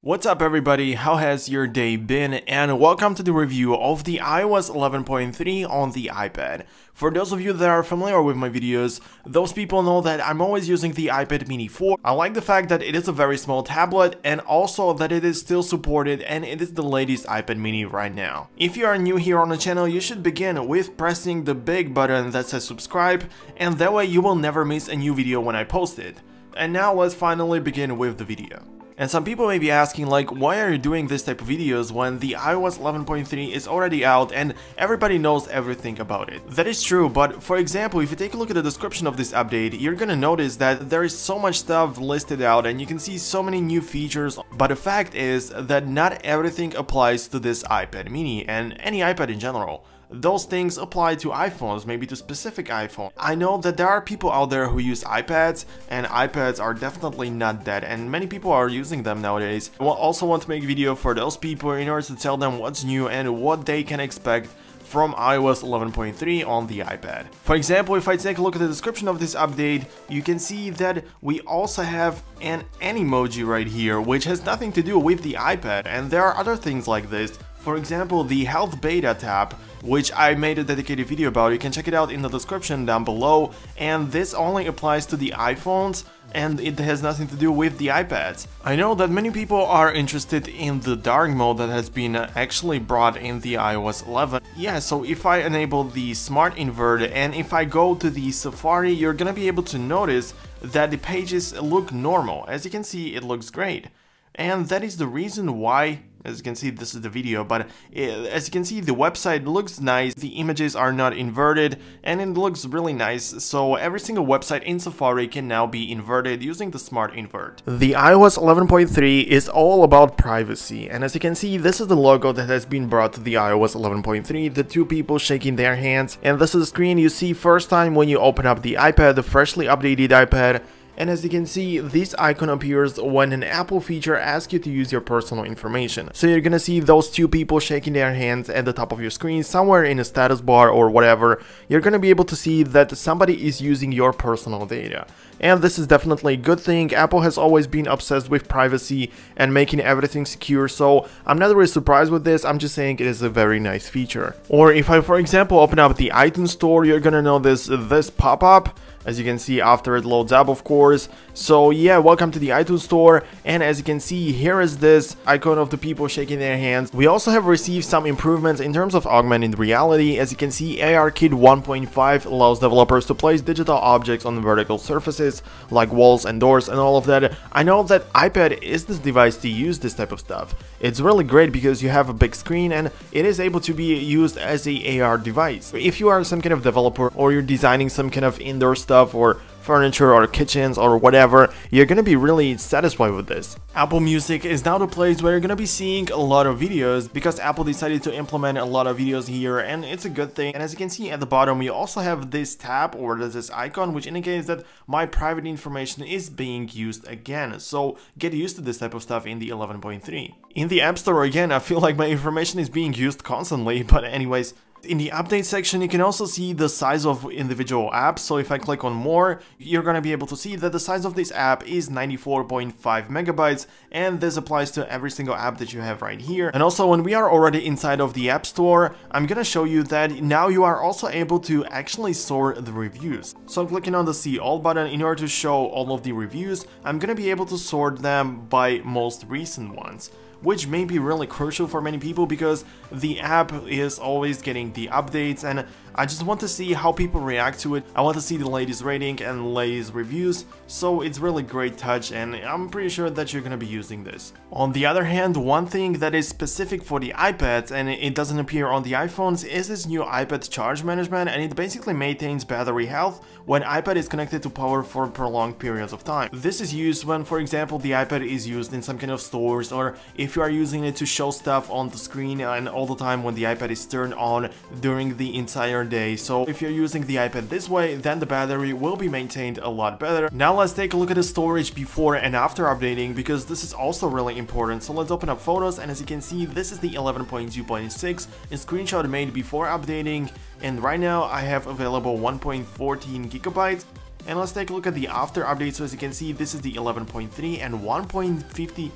What's up everybody, how has your day been, and welcome to the review of the iOS 11.3 on the iPad. For those of you that are familiar with my videos, those people know that I'm always using the iPad mini 4. I like the fact that it is a very small tablet and also that it is still supported and it is the latest iPad mini right now. If you are new here on the channel, you should begin with pressing the big button that says subscribe, and that way you will never miss a new video when I post it. And now let's finally begin with the video. And some people may be asking, like, why are you doing this type of videos when the iOS 11.3 is already out and everybody knows everything about it? That is true, but for example, if you take a look at the description of this update, you're gonna notice that there is so much stuff listed out and you can see so many new features, but the fact is that not everything applies to this iPad mini and any iPad in general. Those things apply to iPhones, maybe to specific iPhones. I know that there are people out there who use iPads, and iPads are definitely not dead, and many people are using them nowadays. I also want to make a video for those people in order to tell them what's new and what they can expect from iOS 11.3 on the iPad. For example, if I take a look at the description of this update, you can see that we also have an emoji right here, which has nothing to do with the iPad, and there are other things like this. For example, the Health Beta tab, which I made a dedicated video about. You can check it out in the description down below, and this only applies to the iPhones and it has nothing to do with the iPads. I know that many people are interested in the dark mode that has been actually brought in the iOS 11. Yeah, so if I enable the Smart Invert and if I go to the Safari, you're gonna be able to notice that the pages look normal. As you can see, it looks great. And that is the reason why, as you can see, this is the video, but as you can see, the website looks nice, the images are not inverted, and it looks really nice, so every single website in Safari can now be inverted using the Smart Invert. The iOS 11.3 is all about privacy, and as you can see, this is the logo that has been brought to the iOS 11.3, the two people shaking their hands, and this is the screen you see first time when you open up the iPad, the freshly updated iPad. And as you can see, this icon appears when an Apple feature asks you to use your personal information. So you're gonna see those two people shaking their hands at the top of your screen, somewhere in a status bar or whatever. You're gonna be able to see that somebody is using your personal data. And this is definitely a good thing. Apple has always been obsessed with privacy and making everything secure, so I'm not really surprised with this, I'm just saying it is a very nice feature. Or if I, for example, open up the iTunes store, you're gonna notice this pop-up, as you can see after it loads up, of course. So yeah, welcome to the iTunes store, and as you can see, here is this icon of the people shaking their hands. We also have received some improvements in terms of augmented reality. As you can see, ARKit 1.5 allows developers to place digital objects on vertical surfaces like walls and doors and all of that. I know that iPad is this device to use this type of stuff. It's really great because you have a big screen and it is able to be used as a AR device. If you are some kind of developer or you're designing some kind of indoor stuff or furniture or kitchens or whatever, you're gonna be really satisfied with this. Apple Music is now the place where you're gonna be seeing a lot of videos because Apple decided to implement a lot of videos here, and it's a good thing. And as you can see at the bottom, we also have this tab or this icon which indicates that my private information is being used again. So get used to this type of stuff in the 11.3. In the App Store, again, I feel like my information is being used constantly, but anyways. In the update section, you can also see the size of individual apps. So if I click on more, you're gonna be able to see that the size of this app is 94.5 megabytes, and this applies to every single app that you have right here. And also, when we are already inside of the App Store, I'm gonna show you that now you are also able to actually sort the reviews. So I'm clicking on the See All button in order to show all of the reviews. I'm gonna be able to sort them by most recent ones, which may be really crucial for many people because the app is always getting the updates, and I just want to see how people react to it. I want to see the latest rating and latest reviews, so it's really great touch, and I'm pretty sure that you're gonna be using this. On the other hand, one thing that is specific for the iPads and it doesn't appear on the iPhones is this new iPad charge management, and it basically maintains battery health when iPad is connected to power for prolonged periods of time. This is used when, for example, the iPad is used in some kind of stores, or if you are using it to show stuff on the screen and all the time when the iPad is turned on during the entire day. So if you're using the iPad this way, then the battery will be maintained a lot better. Now let's take a look at the storage before and after updating, because this is also really important. So let's open up photos, and as you can see, this is the 11.2.6, a screenshot made before updating, and right now I have available 1.14 gigabytes. And let's take a look at the after update. So as you can see, this is the 11.3 and 1.50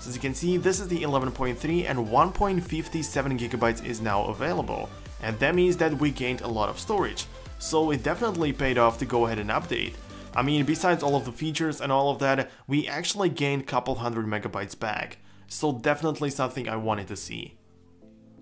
So as you can see, this is the 11.3 and 1.57 gigabytes is now available, and that means that we gained a lot of storage. So it definitely paid off to go ahead and update. I mean, besides all of the features and all of that, we actually gained a couple hundred megabytes back. So definitely something I wanted to see.